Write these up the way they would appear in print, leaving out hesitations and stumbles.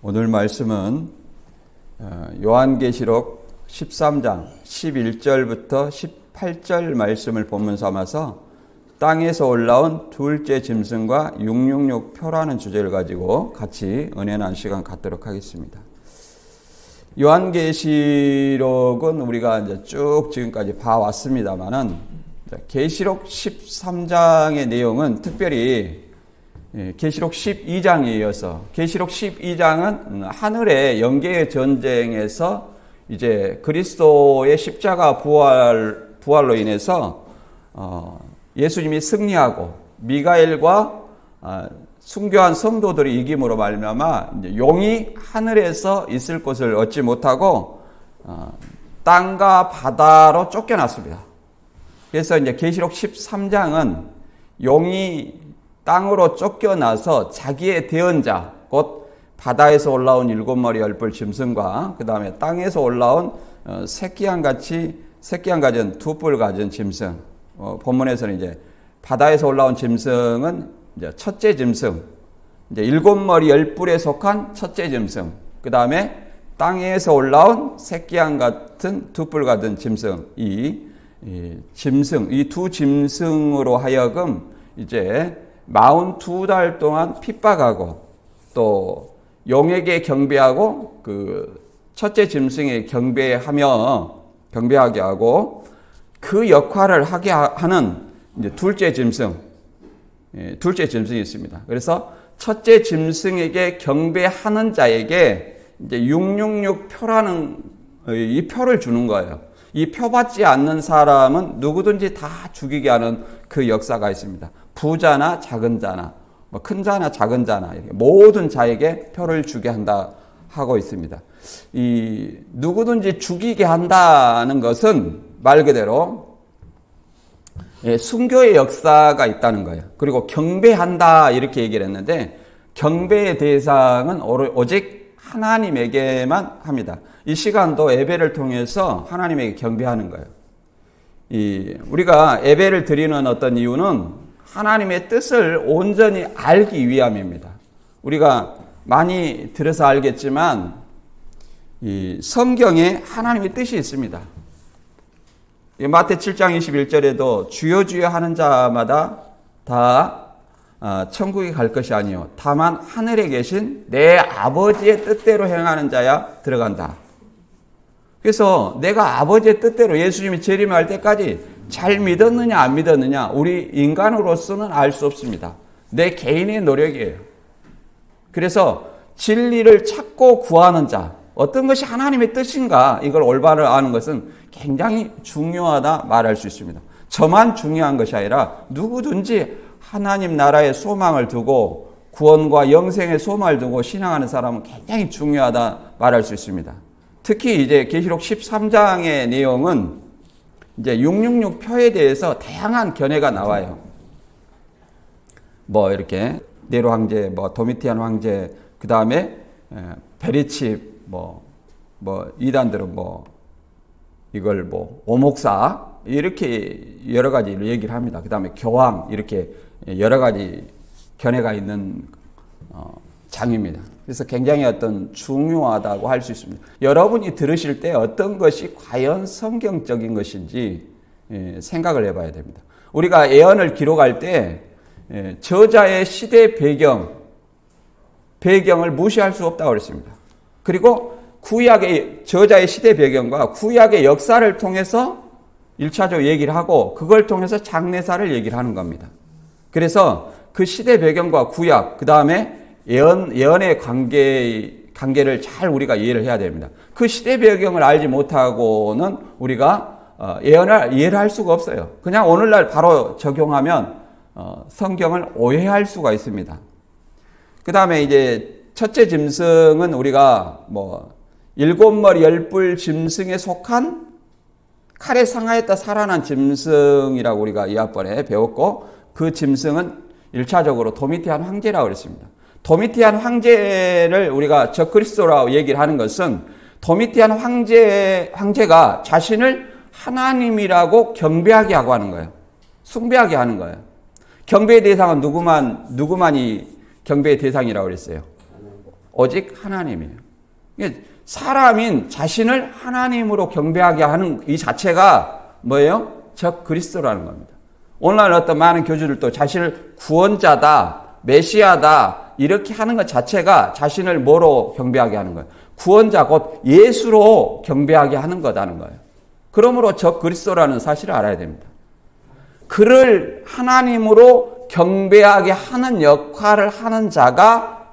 오늘 말씀은 요한계시록 13장 11절부터 18절 말씀을 본문 삼아서 땅에서 올라온 둘째 짐승과 666표라는 주제를 가지고 같이 은혜 나눈 시간 갖도록 하겠습니다. 요한계시록은 우리가 이제 쭉 지금까지 봐왔습니다만은 계시록 13장의 내용은 특별히 계시록 12장에 이어서 계시록 12장은 하늘의 영계의 전쟁에서 이제 그리스도의 십자가 부활로 인해서 예수님이 승리하고 미가엘과 순교한 성도들의 이김으로 말미암아 용이 하늘에서 있을 곳을 얻지 못하고 땅과 바다로 쫓겨났습니다. 그래서 이제 계시록 13장은 용이 땅으로 쫓겨나서 자기의 대언자, 곧 바다에서 올라온 7머리 10뿔 짐승과 그 다음에 땅에서 올라온 새끼양 가진 2뿔 가진 짐승. 본문에서는 이제 바다에서 올라온 짐승은 이제 첫째 짐승, 이제 7머리 10뿔에 속한 첫째 짐승. 그 다음에 땅에서 올라온 새끼양 같은 2뿔 같은 짐승. 이 두 짐승으로 하여금 이제 42달 동안 핍박하고 또 용에게 경배하고 그 첫째 짐승에 경배하게 하고 그 역할을 하게 하는 이제 둘째 짐승이 있습니다. 그래서 첫째 짐승에게 경배하는 자에게 이제 666표라는 이 표를 주는 거예요. 이 표 받지 않는 사람은 누구든지 다 죽이게 하는 그 역사가 있습니다. 부자나 작은 자나 큰 자나 작은 자나 이렇게 모든 자에게 표를 주게 한다 하고 있습니다. 이 누구든지 죽이게 한다는 것은 말 그대로 순교의 역사가 있다는 거예요. 그리고 경배한다 이렇게 얘기를 했는데 경배의 대상은 오직 하나님에게만 합니다. 이 시간도 예배를 통해서 하나님에게 경배하는 거예요. 우리가 예배를 드리는 어떤 이유는 하나님의 뜻을 온전히 알기 위함입니다. 우리가 많이 들어서 알겠지만 이 성경에 하나님의 뜻이 있습니다. 마태 7장 21절에도 주여 주여 하는 자마다 다 천국에 갈 것이 아니요 다만 하늘에 계신 내 아버지의 뜻대로 행하는 자야 들어간다. 그래서 내가 아버지의 뜻대로 예수님이 재림할 때까지 잘 믿었느냐 안 믿었느냐 우리 인간으로서는 알 수 없습니다. 내 개인의 노력이에요. 그래서 진리를 찾고 구하는 자, 어떤 것이 하나님의 뜻인가 이걸 올바로 아는 것은 굉장히 중요하다 말할 수 있습니다. 저만 중요한 것이 아니라 누구든지 하나님 나라의 소망을 두고 구원과 영생의 소망을 두고 신앙하는 사람은 굉장히 중요하다 말할 수 있습니다. 특히 이제 계시록 13장의 내용은 이제 666표에 대해서 다양한 견해가 나와요. 이렇게 네로 황제, 도미티안 황제, 그 다음에 베리칩, 이단들은 이걸 오목사 이렇게 여러 가지를 얘기를 합니다. 그 다음에 교황 이렇게 여러 가지 견해가 있는 장입니다. 그래서 굉장히 어떤 중요하다고 할 수 있습니다. 여러분이 들으실 때 어떤 것이 과연 성경적인 것인지 생각을 해봐야 됩니다. 우리가 예언을 기록할 때 저자의 시대 배경을 무시할 수 없다고 그랬습니다. 그리고 구약의 저자의 시대 배경과 구약의 역사를 통해서 1차적으로 얘기를 하고 그걸 통해서 장래사를 얘기를 하는 겁니다. 그래서 그 시대 배경과 구약, 그 다음에 예언의 관계를 잘 우리가 이해를 해야 됩니다. 그 시대 배경을 알지 못하고는 우리가 예언을 이해를 할 수가 없어요. 그냥 오늘날 바로 적용하면 성경을 오해할 수가 있습니다. 그 다음에 이제 첫째 짐승은 우리가 7머리 10뿔 짐승에 속한 칼에 상하였다 살아난 짐승이라고 우리가 이 앞번에 배웠고 그 짐승은 1차적으로 도미티안 황제라고 그랬습니다. 도미티안 황제를 우리가 적그리스도라고 얘기를 하는 것은 도미티안 황제가 자신을 하나님이라고 경배하게 하고 하는 거예요. 숭배하게 하는 거예요. 경배의 대상은 누구만이 경배의 대상이라고 그랬어요? 오직 하나님이에요. 사람인 자신을 하나님으로 경배하게 하는 이 자체가 뭐예요? 적 그리스도라는 겁니다. 오늘날 어떤 많은 교주들도 자신을 구원자다, 메시아다 이렇게 하는 것 자체가 자신을 뭐로 경배하게 하는 거예요? 구원자 곧 예수로 경배하게 하는 거다는 거예요. 그러므로 적 그리스도라는 사실을 알아야 됩니다. 그를 하나님으로 경배하게 하는 역할을 하는 자가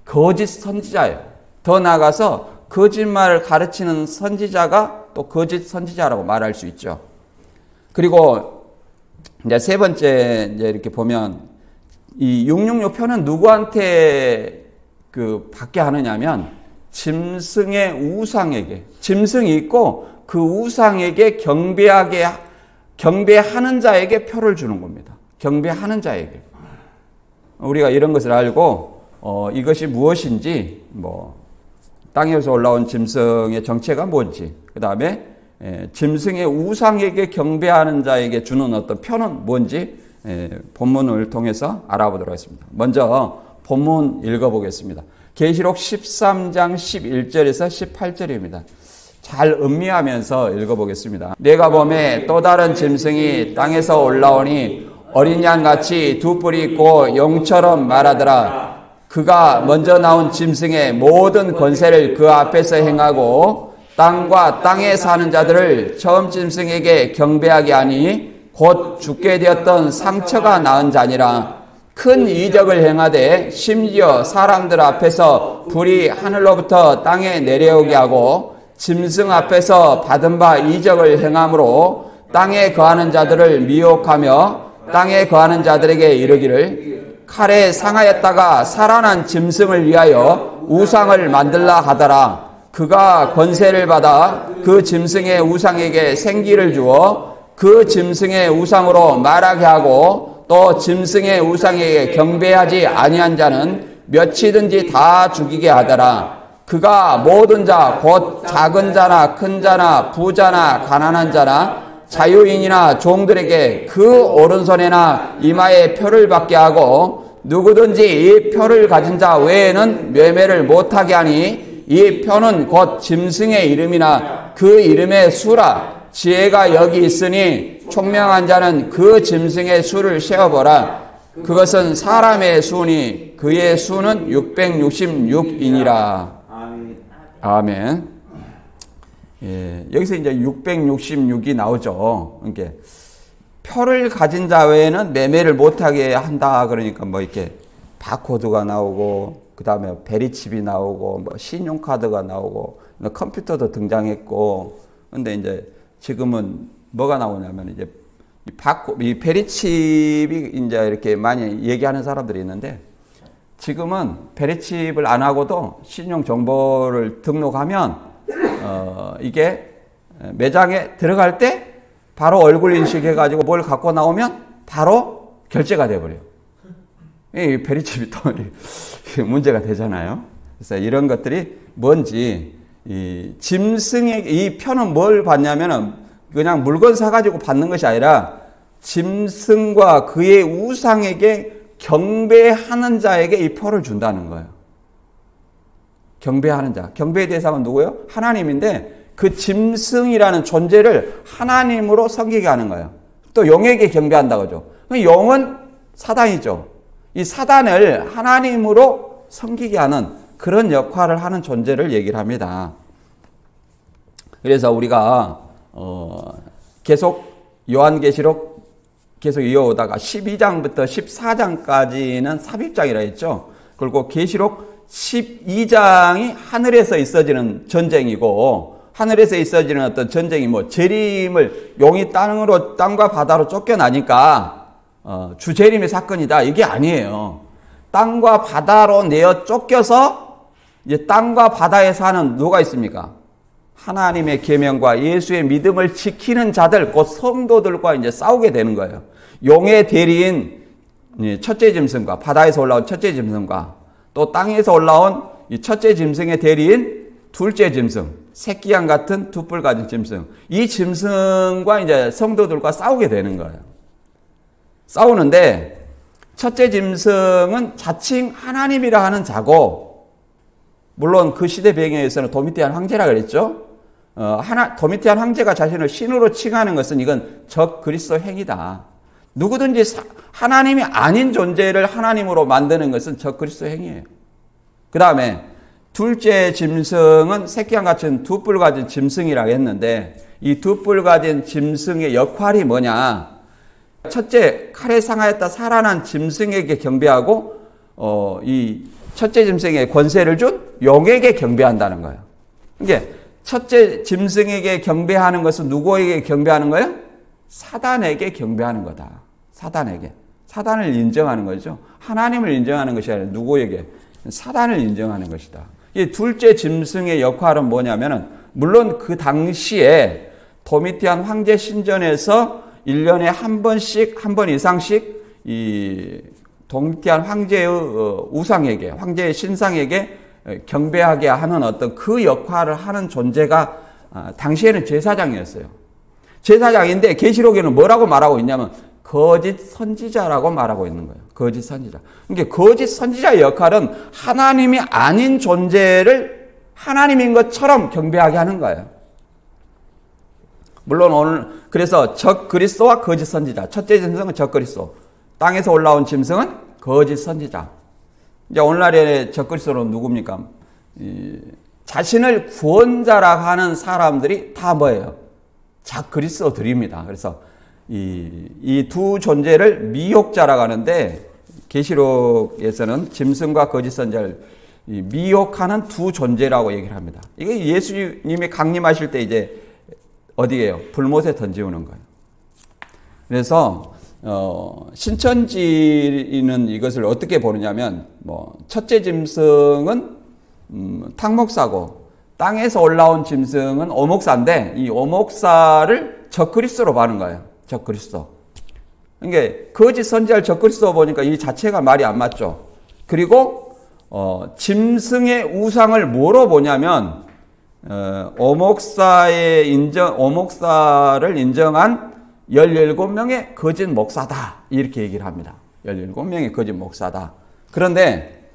거짓 선지자예요. 더 나아가서 거짓말을 가르치는 선지자가 또 거짓 선지자라고 말할 수 있죠. 그리고 이제 세 번째 이제 이렇게 보면 이 666표는 누구한테 받게 하느냐면 짐승의 우상에게, 짐승이 있고 그 우상에게 경배하는 자에게 표를 주는 겁니다. 경배하는 자에게. 우리가 이런 것을 알고 이것이 무엇인지 땅에서 올라온 짐승의 정체가 뭔지, 그 다음에 짐승의 우상에게 경배하는 자에게 주는 어떤 표는 뭔지 본문을 통해서 알아보도록 하겠습니다. 먼저 본문 읽어보겠습니다. 계시록 13장 11절에서 18절입니다. 잘 음미하면서 읽어보겠습니다. 내가 보매 또 다른 짐승이 땅에서 올라오니 어린 양같이 두 뿔이 있고 용처럼 말하더라. 그가 먼저 나온 짐승의 모든 권세를 그 앞에서 행하고 땅과 땅에 사는 자들을 처음 짐승에게 경배하게 하니 곧 죽게 되었던 상처가 나은 자니라. 큰 이적을 행하되 심지어 사람들 앞에서 불이 하늘로부터 땅에 내려오게 하고 짐승 앞에서 받은 바 이적을 행함으로 땅에 거하는 자들을 미혹하며 땅에 거하는 자들에게 이르기를 칼에 상하였다가 살아난 짐승을 위하여 우상을 만들라 하더라. 그가 권세를 받아 그 짐승의 우상에게 생기를 주어 그 짐승의 우상으로 말하게 하고 또 짐승의 우상에게 경배하지 아니한 자는 몇이든지 다 죽이게 하더라. 그가 모든 자 곧 작은 자나 큰 자나 부자나 가난한 자나 자유인이나 종들에게 그 오른손에나 이마에 표를 받게 하고 누구든지 이 표를 가진 자 외에는 매매를 못하게 하니 이 표는 곧 짐승의 이름이나 그 이름의 수라. 지혜가 여기 있으니 총명한 자는 그 짐승의 수를 세어보라. 그것은 사람의 수니 그의 수는 666이니라. 아멘. 예, 여기서 이제 666이 나오죠. 그러니까 표를 가진 자 외에는 매매를 못하게 한다. 그러니까 이렇게 바코드가 나오고, 그 다음에 베리칩이 나오고, 신용카드가 나오고, 컴퓨터도 등장했고, 근데 이제 지금은 뭐가 나오냐면 이제 이 베리칩이 이제 이렇게 많이 얘기하는 사람들이 있는데, 지금은 베리칩을 안 하고도 신용 정보를 등록하면 이게 매장에 들어갈 때 바로 얼굴 인식해가지고 뭘 갖고 나오면 바로 결제가 돼버려요. 이 베리칩이 또 문제가 되잖아요. 그래서 이런 것들이 뭔지, 이 표는 뭘 받냐면은 그냥 물건 사가지고 받는 것이 아니라 짐승과 그의 우상에게 경배하는 자에게 이 표를 준다는 거예요. 경배하는 자. 경배의 대상은 누구예요? 하나님인데 그 짐승이라는 존재를 하나님으로 섬기게 하는 거예요. 또 용에게 경배한다고 하죠. 용은 사단이죠. 이 사단을 하나님으로 섬기게 하는 그런 역할을 하는 존재를 얘기를 합니다. 그래서 우리가 계속 요한계시록 계속 이어오다가 12장부터 14장까지는 삽입장이라 했죠. 그리고 계시록 12장이 하늘에서 있어지는 전쟁이고, 하늘에서 있어지는 어떤 전쟁이 재림을, 용이 땅과 바다로 쫓겨나니까 주재림의 사건이다, 이게 아니에요. 땅과 바다로 내어 쫓겨서 이제 땅과 바다에 사는 누가 있습니까? 하나님의 계명과 예수의 믿음을 지키는 자들, 곧 성도들과 이제 싸우게 되는 거예요. 용의 대리인 첫째 짐승과, 바다에서 올라온 첫째 짐승과, 또 땅에서 올라온 이 첫째 짐승의 대리인 둘째 짐승, 새끼양 같은 두 뿔 가진 짐승, 이 짐승과 이제 성도들과 싸우게 되는 거예요. 싸우는데 첫째 짐승은 자칭 하나님이라 하는 자고, 물론 그 시대 배경에서는 도미티안 황제라 그랬죠. 도미티안 황제가 자신을 신으로 칭하는 것은 이건 적 그리스도 행위다. 누구든지 하나님이 아닌 존재를 하나님으로 만드는 것은 적 그리스도 행위예요. 그 다음에 둘째 짐승은 새끼와 같은 두 뿔 가진 짐승이라고 했는데, 이 두 뿔 가진 짐승의 역할이 뭐냐? 첫째, 칼에 상하였다 살아난 짐승에게 경배하고, 이 첫째 짐승에게 권세를 준 용에게 경배한다는 거예요. 이게 첫째 짐승에게 경배하는 것은 누구에게 경배하는 거예요? 사단에게 경배하는 거다. 사단에게. 사단을 인정하는 거죠. 하나님을 인정하는 것이 아니라 누구에게? 사단을 인정하는 것이다. 이 둘째 짐승의 역할은 뭐냐면은, 물론 그 당시에 도미티안 황제 신전에서 1년에 한 번 이상씩 이 도미티안 황제의 우상에게, 황제의 신상에게 경배하게 하는 어떤 그 역할을 하는 존재가 당시에는 제사장이었어요. 제사장인데 계시록에는 뭐라고 말하고 있냐면 거짓 선지자라고 말하고 있는 거예요. 거짓 선지자. 그러니까 거짓 선지자의 역할은 하나님이 아닌 존재를 하나님인 것처럼 경배하게 하는 거예요. 물론 오늘 그래서 적 그리스도와 거짓 선지자. 첫째 짐승은 적 그리스도. 땅에서 올라온 짐승은 거짓 선지자. 이제 오늘날의 적 그리스도는 누굽니까? 자신을 구원자라 하는 사람들이 다 뭐예요? 적 그리스도들입니다. 그래서 이 두 존재를 미혹자라고 하는데, 계시록에서는 짐승과 거짓 선지자를 미혹하는 두 존재라고 얘기를 합니다. 이게 예수님이 강림하실 때 이제 어디에요? 불못에 던지우는 거예요. 그래서 신천지는 이것을 어떻게 보느냐면, 첫째 짐승은 탕목사고, 땅에서 올라온 짐승은 오목사인데, 이 오목사를 적그리스도로 봐는 거예요. 적그리스도. 그러니까 거짓 선지자를 적그리스도 보니까 이 자체가 말이 안 맞죠. 그리고 짐승의 우상을 뭐로 보냐면, 오목사를 인정한 17명의 거짓 목사다. 이렇게 얘기를 합니다. 17명의 거짓 목사다. 그런데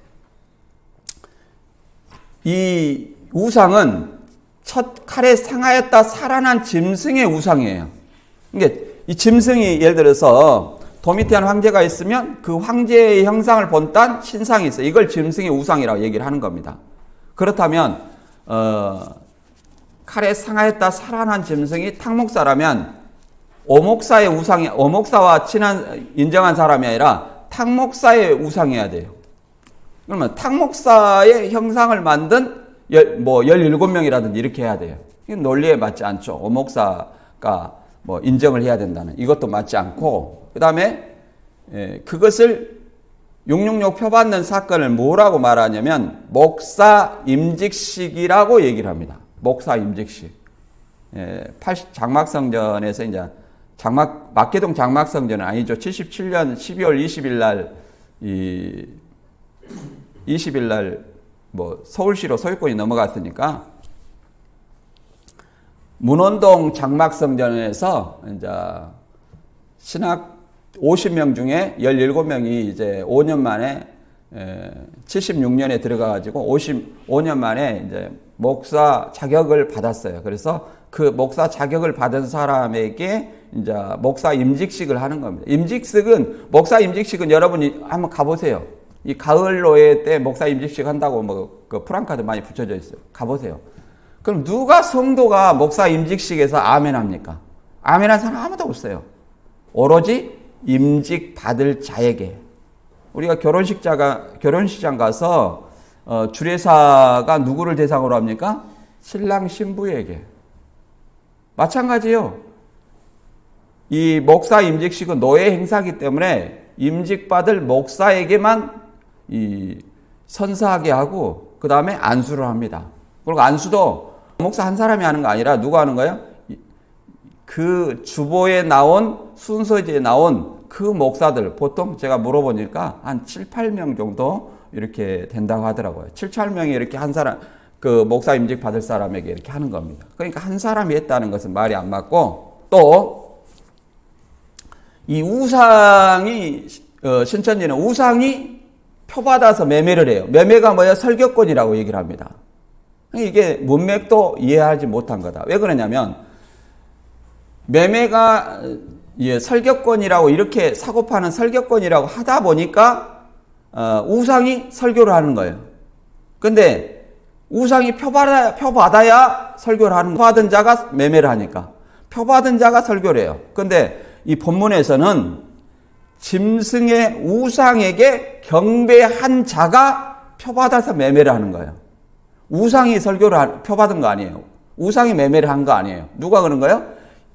이 우상은 첫 칼에 상하였다 살아난 짐승의 우상이에요. 그러니까 이 짐승이 예를 들어서 도미티안 황제가 있으면 그 황제의 형상을 본딴 신상이 있어요. 이걸 짐승의 우상이라고 얘기를 하는 겁니다. 그렇다면 칼에 상하였다 살아난 짐승이 탕목사라면 오목사의 우상이, 오목사와 인정한 사람이 아니라 탕목사의 우상이어야 돼요. 그러면 탕목사의 형상을 만든 17명이라든지 이렇게 해야 돼요. 이건 논리에 맞지 않죠. 오목사가 인정을 해야 된다는, 이것도 맞지 않고, 그 다음에 그것을 666 표받는 사건을 뭐라고 말하냐면 목사 임직식이라고 얘기를 합니다. 목사 임직식. 장막성전에서 이제 막계동 장막성전은 아니죠. 77년 12월 20일 날 20일 날 서울시로 소유권이 넘어갔으니까 문원동 장막성전에서 이제 신학 50명 중에 17명이 이제 5년 만에 76년에 들어가가지고 55년 만에 이제 목사 자격을 받았어요. 그래서 그 목사 자격을 받은 사람에게 이제 목사 임직식을 하는 겁니다. 목사 임직식은 여러분이 한번 가보세요. 이 가을 노예 때 목사 임직식 한다고 그 프랑카드 많이 붙여져 있어요. 가보세요. 그럼 누가 성도가 목사 임직식에서 아멘 합니까? 아멘 한 사람 아무도 없어요. 오로지 임직 받을 자에게. 우리가 결혼식장 가서 주례사가 누구를 대상으로 합니까? 신랑 신부에게. 마찬가지요. 이 목사 임직식은 노예 행사이기 때문에 임직받을 목사에게만 선사하게 하고 그 다음에 안수를 합니다. 그리고 안수도 목사 한 사람이 하는 거 아니라 누가 하는 거예요? 그 주보에 나온, 순서지에 나온 그 목사들, 보통 제가 물어보니까 한 7, 8명 정도 이렇게 된다고 하더라고요. 7, 8명이 이렇게 한 사람, 그 목사 임직 받을 사람에게 이렇게 하는 겁니다. 그러니까 한 사람이 했다는 것은 말이 안 맞고, 또 이 우상이 신천지는 우상이 표받아서 매매를 해요. 매매가 뭐야? 설교권이라고 얘기를 합니다. 이게 문맥도 이해하지 못한 거다. 왜 그러냐면 매매가 설교권이라고 이렇게 사고 파는 설교권이라고 하다 보니까 우상이 설교를 하는 거예요. 근데 우상이 표받아야 설교를 하는 거예요. 표받은 자가 매매를 하니까. 표받은 자가 설교를 해요. 근데 이 본문에서는 짐승의 우상에게 경배한 자가 표받아서 매매를 하는 거예요. 우상이 설교를 표받은 거 아니에요. 우상이 매매를 한 거 아니에요. 누가 그런 거예요?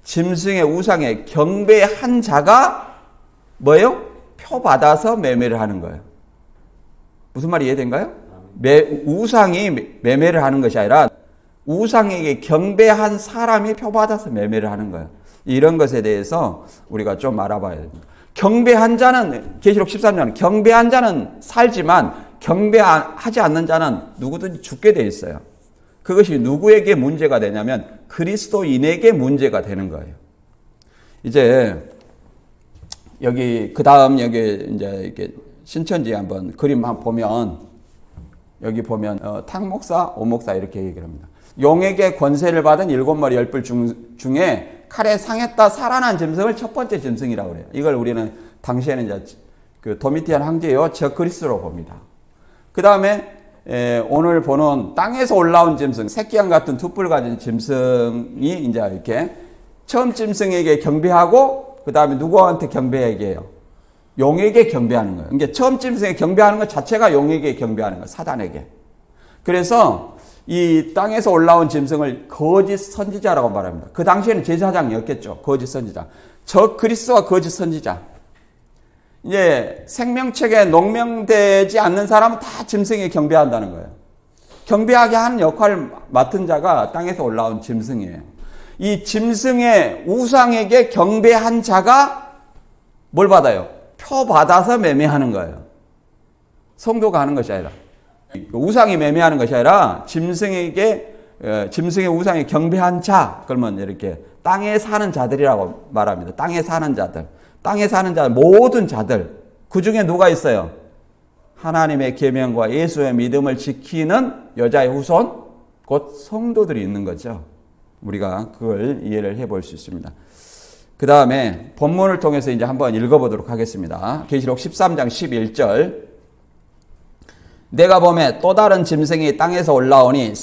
짐승의 우상에 경배한 자가 뭐예요? 표받아서 매매를 하는 거예요. 무슨 말이 이해된가요? 우상이 매매를 하는 것이 아니라 우상에게 경배한 사람이 표받아서 매매를 하는 거예요. 이런 것에 대해서 우리가 좀 알아봐야 됩니다. 경배한 자는, 계시록 13장은 경배한 자는 살지만 경배하지 않는 자는 누구든지 죽게 돼 있어요. 그것이 누구에게 문제가 되냐면 그리스도인에게 문제가 되는 거예요. 이제 여기 그 다음 여기 이제 이렇게 신천지 한번 그림 한번 보면 여기 보면 탁 목사, 오 목사 이렇게 얘기를 합니다. 용에게 권세를 받은 7마리 10뿔 중에 칼에 상했다 살아난 짐승을 첫 번째 짐승이라고 그래요. 이걸 우리는 당시에는 이제 그 도미티안 황제요 저그리스로 봅니다. 그 다음에 오늘 보는 땅에서 올라온 짐승, 새끼양 같은 두 뿔 가진 짐승이 이제 이렇게 처음 짐승에게 경배하고 그 다음에 누구한테 경배하게 해요? 용에게 경배하는 거예요. 그러니까 처음 짐승에게 경배하는 것 자체가 용에게 경배하는 거예요. 사단에게. 그래서 이 땅에서 올라온 짐승을 거짓 선지자라고 말합니다. 그 당시에는 제사장이었겠죠. 거짓 선지자. 저 그리스도와 거짓 선지자. 이제 생명책에 농명되지 않는 사람은 다 짐승에 경배한다는 거예요. 경배하게 하는 역할을 맡은 자가 땅에서 올라온 짐승이에요. 이 짐승의 우상에게 경배한 자가 뭘 받아요? 표 받아서 매매하는 거예요. 성도가 하는 것이 아니라. 우상이 매매하는 것이 아니라 짐승의 우상에 경배한 자, 그러면 이렇게 땅에 사는 자들이라고 말합니다. 땅에 사는 자들. 땅에 사는 자, 모든 자들. 그 중에 누가 있어요? 하나님의 계명과 예수의 믿음을 지키는 여자의 후손, 곧 성도들이 있는 거죠. 우리가 그걸 이해를 해볼 수 있습니다. 그 다음에 본문을 통해서 이제 한번 읽어보도록 하겠습니다. 계시록 13장 11절. 내가 보매 또 다른 짐승이 땅에서 올라오니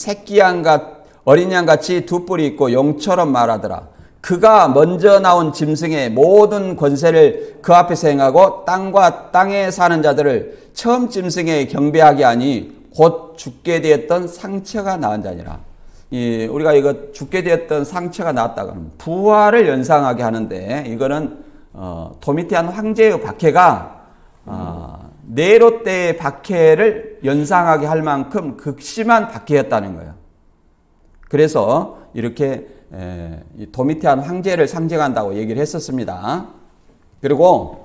어린 양같이 두 뿔이 있고 용처럼 말하더라. 그가 먼저 나온 짐승의 모든 권세를 그 앞에서 행하고 땅과 땅에 사는 자들을 처음 짐승에 경배하게 하니 곧 죽게 되었던 상처가 나은 자니라. 우리가 이거 죽게 되었던 상처가 나왔다고 하면 부활을 연상하게 하는데 이거는 도미티안 황제의 박해가 네로 때의 박해를 연상하게 할 만큼 극심한 박해였다는 거예요. 그래서 이렇게 도미티안 황제를 상징한다고 얘기를 했었습니다. 그리고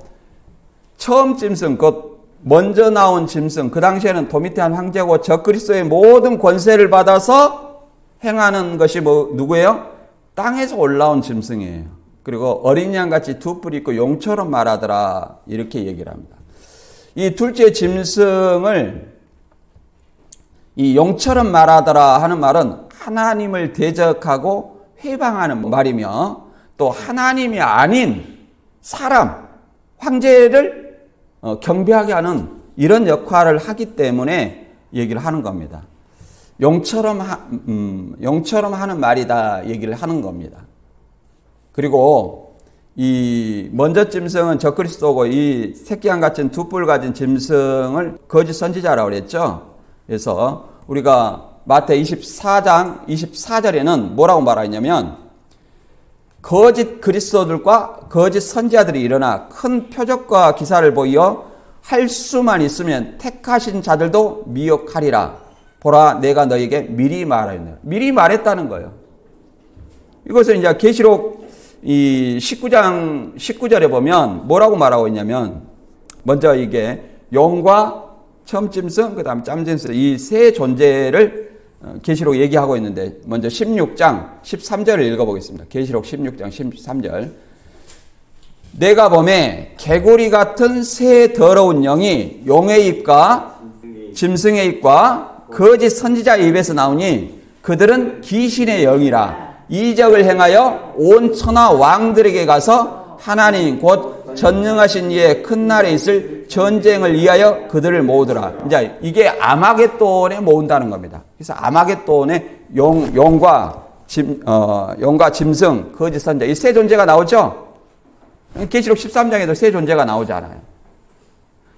처음 짐승, 곧 먼저 나온 짐승, 그 당시에는 도미티안 황제고 적그리스도의 모든 권세를 받아서 행하는 것이 누구예요? 땅에서 올라온 짐승이에요. 그리고 어린 양같이 두 뿔이 있고 용처럼 말하더라 이렇게 얘기를 합니다. 이 둘째 짐승을 이 용처럼 말하더라 하는 말은 하나님을 대적하고 회방하는 말이며 또 하나님이 아닌 사람, 황제를 경배하게 하는 이런 역할을 하기 때문에 얘기를 하는 겁니다. 용처럼 하는 말이다 얘기를 하는 겁니다. 그리고 이 먼저 짐승은 적그리스도고 이 새끼양 같은 두 뿔 가진 짐승을 거짓 선지자라고 그랬죠. 그래서 우리가 마태 24장 24절에는 뭐라고 말하냐면 거짓 그리스도들과 거짓 선지자들이 일어나 큰 표적과 기사를 보여 할 수만 있으면 택하신 자들도 미혹하리라. 보라, 내가 너에게 미리 말하였네. 미리 말했다는 거예요. 이것은 이제 계시록 이 19장 19절에 보면 뭐라고 말하고 있냐면 먼저 이게 용과 처음 짐승, 그 다음 짬짐승 이 세 존재를 계시록 얘기하고 있는데 먼저 16장 13절을 읽어보겠습니다. 계시록 16장 13절. 내가 보매 개구리 같은 새 더러운 영이 용의 입과 짐승의 입과 거짓 선지자의 입에서 나오니 그들은 귀신의 영이라. 이적을 행하여 온 천하 왕들에게 가서 하나님 곧 전능하신 이의 큰 날에 있을 전쟁을 위하여 그들을 모으더라. 이제 이게 아마겟돈에 모은다는 겁니다. 그래서 아마겟돈에 용과 짐승, 거짓 선지자 이 세 존재가 나오죠. 계시록 13장에도 세 존재가 나오잖아요.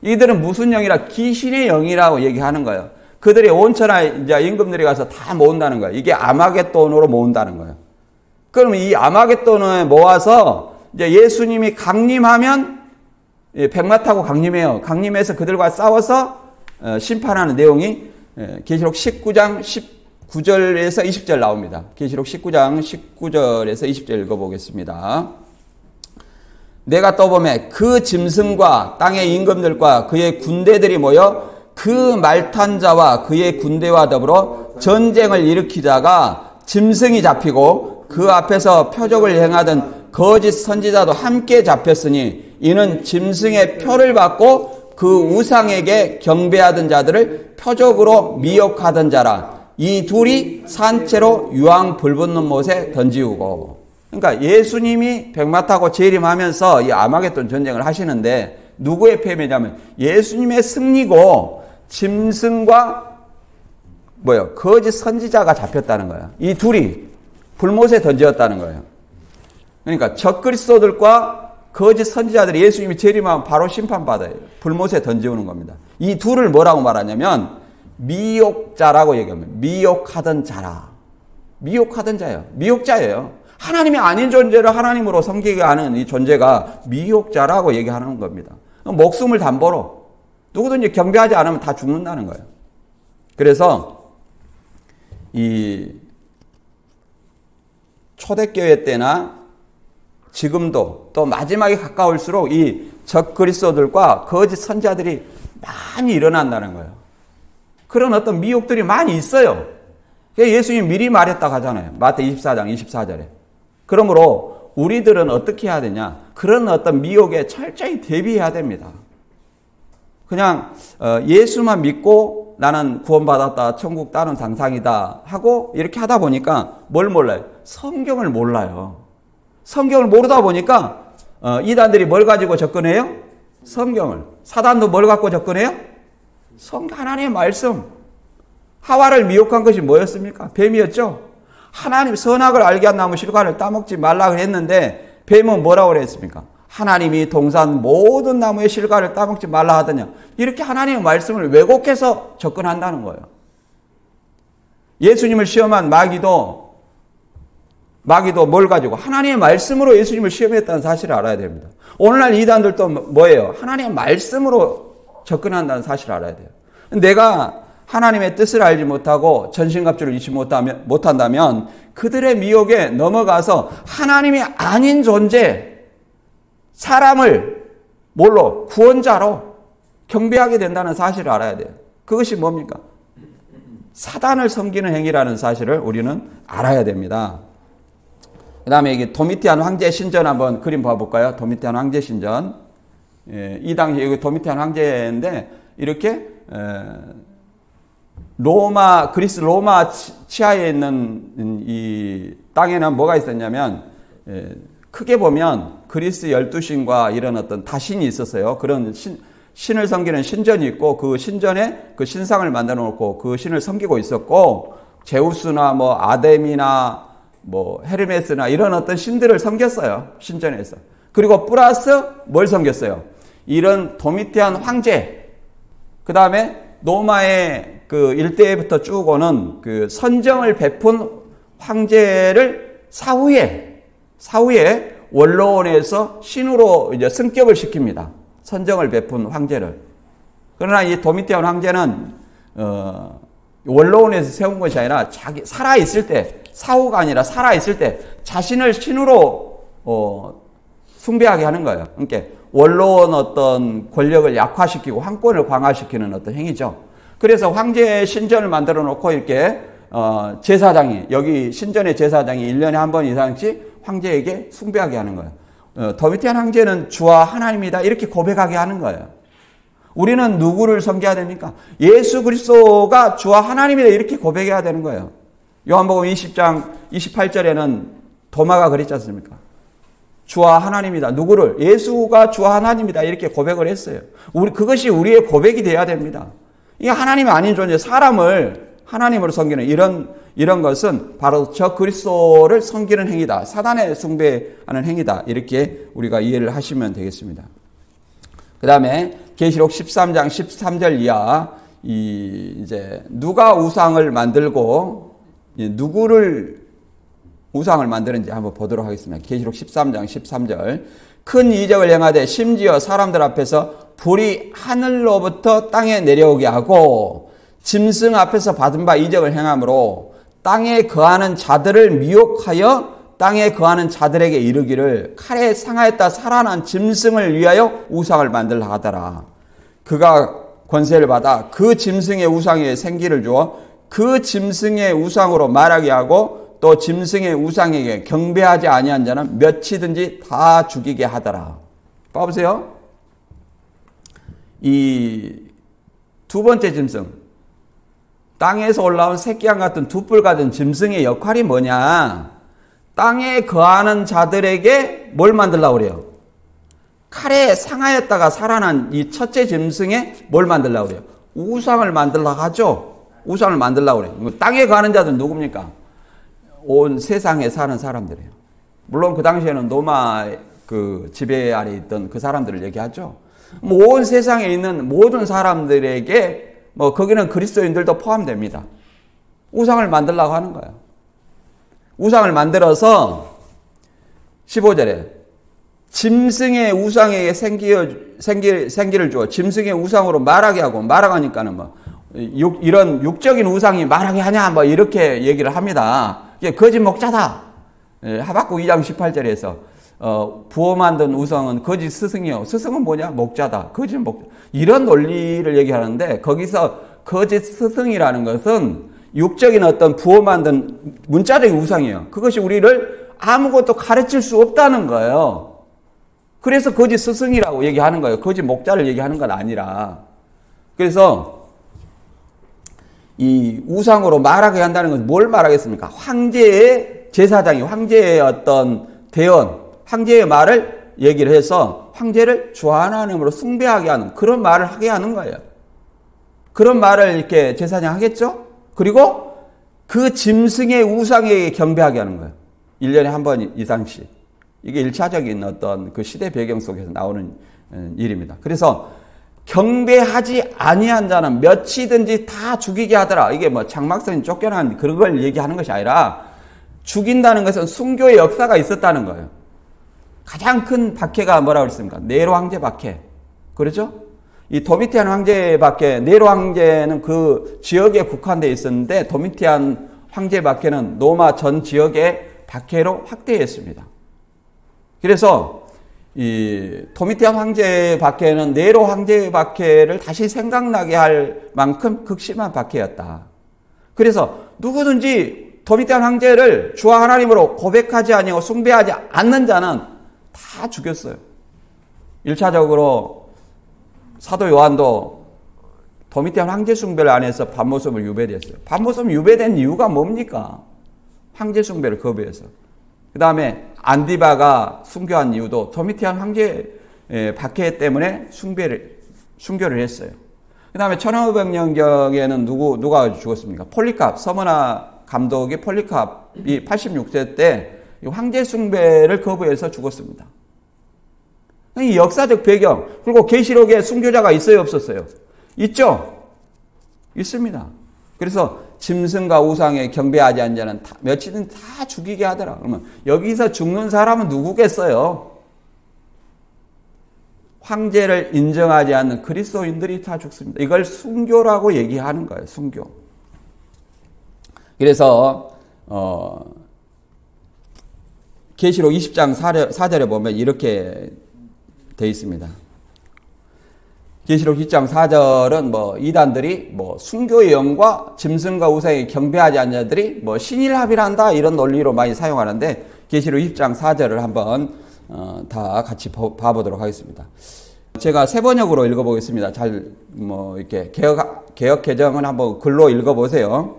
이들은 무슨 영이라? 귀신의 영이라고 얘기하는 거예요. 그들이 온천하 이제 임금들이 가서 다 모은다는 거예요. 이게 아마겟돈으로 모은다는 거예요. 그러면 이 아마겟돈을 모아서 이제 예수님이 강림하면 백마 타고 강림해요. 강림해서 그들과 싸워서 심판하는 내용이 계시록 19장 19절에서 20절 나옵니다. 계시록 19장 19절에서 20절 읽어보겠습니다. 내가 떠보매 그 짐승과 땅의 임금들과 그의 군대들이 모여 그 말탄 자와 그의 군대와 더불어 전쟁을 일으키다가 짐승이 잡히고 그 앞에서 표적을 행하던 거짓 선지자도 함께 잡혔으니 이는 짐승의 표를 받고 그 우상에게 경배하던 자들을 표적으로 미혹하던 자라. 이 둘이 산채로 유황 불붙는 못에 던지우고. 그러니까 예수님이 백마 타고 재림하면서 이 아마겟돈 전쟁을 하시는데 누구의 패배냐면 예수님의 승리고 짐승과 거짓 선지자가 잡혔다는 거예요. 이 둘이 불못에 던졌다는 거예요. 그러니까 적그리스도들과 거짓 선지자들이 예수님이 재림하면 바로 심판받아요. 불못에 던지우는 겁니다. 이 둘을 뭐라고 말하냐면 미혹자라고 얘기합니다. 미혹하던 자라. 미혹하던 자예요. 미혹자예요. 하나님이 아닌 존재를 하나님으로 섬기게 하는 이 존재가 미혹자라고 얘기하는 겁니다. 목숨을 담보로 누구든지 경배하지 않으면 다 죽는다는 거예요. 그래서 이 초대교회 때나 지금도 또 마지막에 가까울수록 이 적그리스도들과 거짓 선지자들이 많이 일어난다는 거예요. 그런 어떤 미혹들이 많이 있어요. 예수님이 미리 말했다고 하잖아요. 마태 24장 24절에. 그러므로 우리들은 어떻게 해야 되냐? 그런 어떤 미혹에 철저히 대비해야 됩니다. 그냥 예수만 믿고 나는 구원받았다, 천국 따는 당상이다 하고 이렇게 하다 보니까 뭘 몰라요? 성경을 몰라요. 성경을 모르다 보니까 이단들이 뭘 가지고 접근해요? 성경을. 사단도 뭘 갖고 접근해요? 하나님의 말씀. 하와를 미혹한 것이 뭐였습니까? 뱀이었죠. 하나님 선악을 알게 한 나무 실과를 따먹지 말라 그랬는데 뱀은 뭐라고 그랬습니까? 하나님이 동산 모든 나무의 실과를 따먹지 말라 하더냐. 이렇게 하나님의 말씀을 왜곡해서 접근한다는 거예요. 예수님을 시험한 마귀도 뭘 가지고? 하나님의 말씀으로 예수님을 시험했다는 사실을 알아야 됩니다. 오늘날 이단들도 뭐예요? 하나님의 말씀으로 접근한다는 사실을 알아야 돼요. 내가 하나님의 뜻을 알지 못하고 전신갑주를 잊지 못한다면 그들의 미혹에 넘어가서 하나님이 아닌 존재, 사람을 구원자로 경배하게 된다는 사실을 알아야 돼요. 그것이 뭡니까? 사단을 섬기는 행위라는 사실을 우리는 알아야 됩니다. 그 다음에 이게 도미티안 황제 신전 한번 그림 봐볼까요? 도미티안 황제 신전. 이 당시 여기 도미티안 황제인데 이렇게 그리스 로마 치하에 있는 이 땅에는 뭐가 있었냐면 크게 보면 그리스 12신과 이런 어떤 다신이 있었어요. 그런 신을 섬기는 신전이 있고 그 신전에 그 신상을 만들어 놓고 그 신을 섬기고 있었고 제우스나 아데미나 헤르메스나 이런 어떤 신들을 섬겼어요. 신전에서. 그리고 플러스 뭘 섬겼어요? 이런 도미티안 황제. 그 다음에 로마의 그 일대부터 쭉 오는 그 선정을 베푼 황제를 사후에 원로원에서 신으로 이제 승격을 시킵니다. 선정을 베푼 황제를. 그러나 이 도미티안 황제는 원로원에서 세운 것이 아니라 살아있을 때, 사후가 아니라 살아있을 때 자신을 신으로 숭배하게 하는 거예요. 그러니까 원로원 어떤 권력을 약화시키고 황권을 강화시키는 어떤 행위죠. 그래서 황제 신전을 만들어 놓고 이렇게 제사장이 여기 신전의 제사장이 1년에 한 번 이상씩 황제에게 숭배하게 하는 거예요. 도미티안 황제는 주와 하나님이다 이렇게 고백하게 하는 거예요. 우리는 누구를 섬겨야 됩니까? 예수 그리스도가 주와 하나님이다 이렇게 고백해야 되는 거예요. 요한복음 20장 28절에는 도마가 그랬지 않습니까? 주와 하나님이다. 누구를? 예수가 주와 하나님이다 이렇게 고백을 했어요. 그것이 우리의 고백이 돼야 됩니다. 이게 하나님 아닌 존재, 사람을 하나님으로 섬기는 이런 것은 바로 저 그리스도를 섬기는 행위다. 사단에 숭배하는 행위다. 이렇게 우리가 이해를 하시면 되겠습니다. 그 다음에 계시록 13장 13절 이하 이제 누가 우상을 만들고 누구를 우상을 만드는지 한번 보도록 하겠습니다. 계시록 13장 13절 큰 이적을 행하되 심지어 사람들 앞에서 불이 하늘로부터 땅에 내려오게 하고 짐승 앞에서 받은 바 이적을 행함으로 땅에 거하는 자들을 미혹하여 땅에 거하는 자들에게 이르기를 칼에 상하였다 살아난 짐승을 위하여 우상을 만들라 하더라. 그가 권세를 받아 그 짐승의 우상에 생기를 주어 그 짐승의 우상으로 말하게 하고 또 짐승의 우상에게 경배하지 아니한 자는 몇이든지 다 죽이게 하더라. 봐보세요. 이 두 번째 짐승, 땅에서 올라온 새끼양 같은 두 뿔 같은 짐승의 역할이 뭐냐? 땅에 거하는 자들에게 뭘 만들려고 그래요? 칼에 상하였다가 살아난 이 첫째 짐승에 뭘 만들려고 그래요? 우상을 만들려고 하죠. 우상을 만들려고 그래요. 땅에 거하는 자들은 누굽니까? 온 세상에 사는 사람들이에요. 물론 그 당시에는 로마 그 지배 아래 있던 그 사람들을 얘기하죠. 온 세상에 있는 모든 사람들에게 거기는 그리스도인들도 포함됩니다. 우상을 만들려고 하는 거예요. 우상을 만들어서 15절에 짐승의 우상에게 생기를 주어 짐승의 우상으로 말하게 하고 말하니까는 이런 육적인 우상이 말하게 하냐 이렇게 얘기를 합니다. 이게 거짓 목자다. 하박국 2장 18절에서 부어 만든 우상은 거짓 스승이요. 스승은 뭐냐? 목자다. 거짓 목자. 이런 논리를 얘기하는데 거기서 거짓 스승이라는 것은 육적인 어떤 부어 만든 문자적인 우상이에요. 그것이 우리를 아무것도 가르칠 수 없다는 거예요. 그래서 거짓 스승이라고 얘기하는 거예요. 거짓 목자를 얘기하는 건 아니라. 그래서 이 우상으로 말하게 한다는 것은 뭘 말하겠습니까? 황제의 제사장이 황제의 어떤 대언, 황제의 말을 얘기를 해서 황제를 주 하나님으로 숭배하게 하는 그런 말을 하게 하는 거예요. 그런 말을 이렇게 제사장 하겠죠? 그리고 그 짐승의 우상에게 경배하게 하는 거예요. 1년에 한 번 이상씩. 이게 1차적인 어떤 그 시대 배경 속에서 나오는 일입니다. 그래서 경배하지 아니한 자는 몇이든지 다 죽이게 하더라. 이게 장막선이 쫓겨난 그런 걸 얘기하는 것이 아니라 죽인다는 것은 순교의 역사가 있었다는 거예요. 가장 큰 박해가 뭐라고 그랬습니까? 네로 황제 박해. 그렇죠? 이 도미티안 황제 박해, 네로 황제는 그 지역에 국한되어 있었는데 도미티안 황제 박해는 로마 전 지역의 박해로 확대했습니다. 그래서 이 도미티안 황제 박해는 네로 황제 박해를 다시 생각나게 할 만큼 극심한 박해였다. 그래서 누구든지 도미티안 황제를 주와 하나님으로 고백하지 아니하고 숭배하지 않는 자는 다 죽였어요. 1차적으로 사도 요한도 도미티안 황제 숭배를 안 해서 밤모섬을 유배됐어요. 밤모섬 유배된 이유가 뭡니까? 황제 숭배를 거부해서. 그 다음에 안디바가 순교한 이유도 도미티안 황제 박해 때문에 순교를 했어요. 그 다음에 1500년경에는 누가 죽었습니까? 폴리캅, 서머나 감독의 폴리캅이 86세 때 황제 숭배를 거부해서 죽었습니다. 이 역사적 배경, 그리고 계시록에 순교자가 있어요, 없었어요? 있죠? 있습니다. 그래서 짐승과 우상에 경배하지 않는 자는 며칠은 다 죽이게 하더라. 그러면 여기서 죽는 사람은 누구겠어요? 황제를 인정하지 않는 그리스도인들이 다 죽습니다. 이걸 순교라고 얘기하는 거예요. 순교. 그래서 계시록 20장 4절에 보면 이렇게 되어 있습니다. 계시록 20장 4절은 이단들이 순교의 영과 짐승과 우상에 경배하지 않는 자들이 신일합의를 한다 이런 논리로 많이 사용하는데 계시록 20장 4절을 한번 다 같이 봐보도록 하겠습니다. 제가 세 번역으로 읽어보겠습니다. 이렇게 개역 개정은 한번 글로 읽어보세요.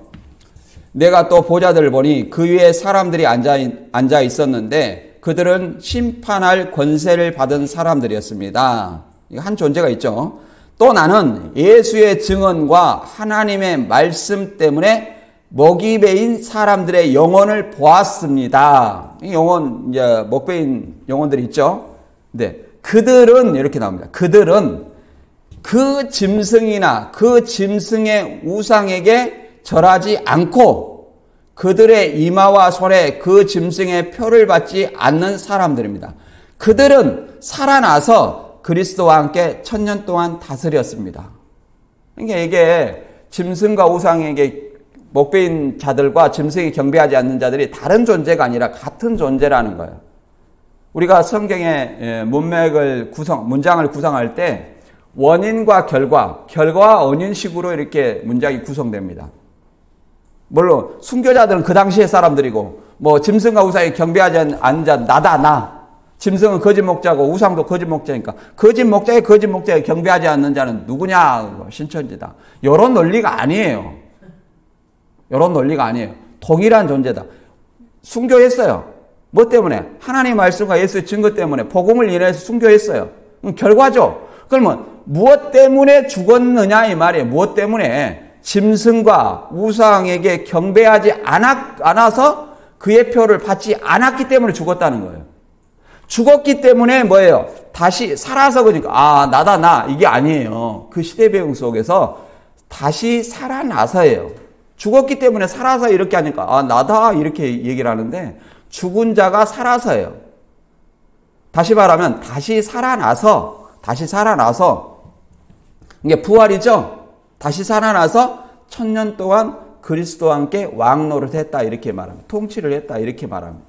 내가 또 보좌들을 보니 그 위에 사람들이 앉아 있었는데 그들은 심판할 권세를 받은 사람들이었습니다. 한 존재가 있죠. 또 나는 예수의 증언과 하나님의 말씀 때문에 먹이 베인 사람들의 영혼을 보았습니다. 영혼, 이제 먹 베인 영혼들이 있죠. 네. 그들은 이렇게 나옵니다. 그들은 그 짐승이나 그 짐승의 우상에게 절하지 않고 그들의 이마와 손에 그 짐승의 표를 받지 않는 사람들입니다. 그들은 살아나서 그리스도와 함께 1000년 동안 다스렸습니다. 그러니까 이게 짐승과 우상에게 목베인 자들과 짐승이 경배하지 않는 자들이 다른 존재가 아니라 같은 존재라는 거예요. 우리가 성경의 문장을 구성할 때 원인과 결과와 원인식으로 이렇게 문장이 구성됩니다. 물론 순교자들은 그 당시의 사람들이고 짐승과 우상에 경배하지 않는 자 나. 짐승은 거짓 목자고 우상도 거짓 목자니까 거짓 목자에 경배하지 않는 자는 누구냐? 신천지다. 이런 논리가 아니에요. 동일한 존재다. 순교했어요. 뭐 때문에? 하나님의 말씀과 예수의 증거 때문에 복음을 인해서 순교했어요. 결과죠. 그러면 무엇 때문에 죽었느냐 이 말이에요. 무엇 때문에? 짐승과 우상에게 경배하지 않아서 그의 표를 받지 않았기 때문에 죽었다는 거예요. 죽었기 때문에 뭐예요? 다시 살아서 그러니까 나다 나 이게 아니에요. 그 시대 배경 속에서 다시 살아나서예요. 죽었기 때문에 살아서 이렇게 하니까 나다 이렇게 얘기를 하는데 죽은 자가 살아서예요. 다시 말하면 다시 살아나서 이게 부활이죠. 다시 살아나서 1000년 동안 그리스도와 함께 왕노릇 했다 이렇게 말합니다. 통치를 했다 이렇게 말합니다.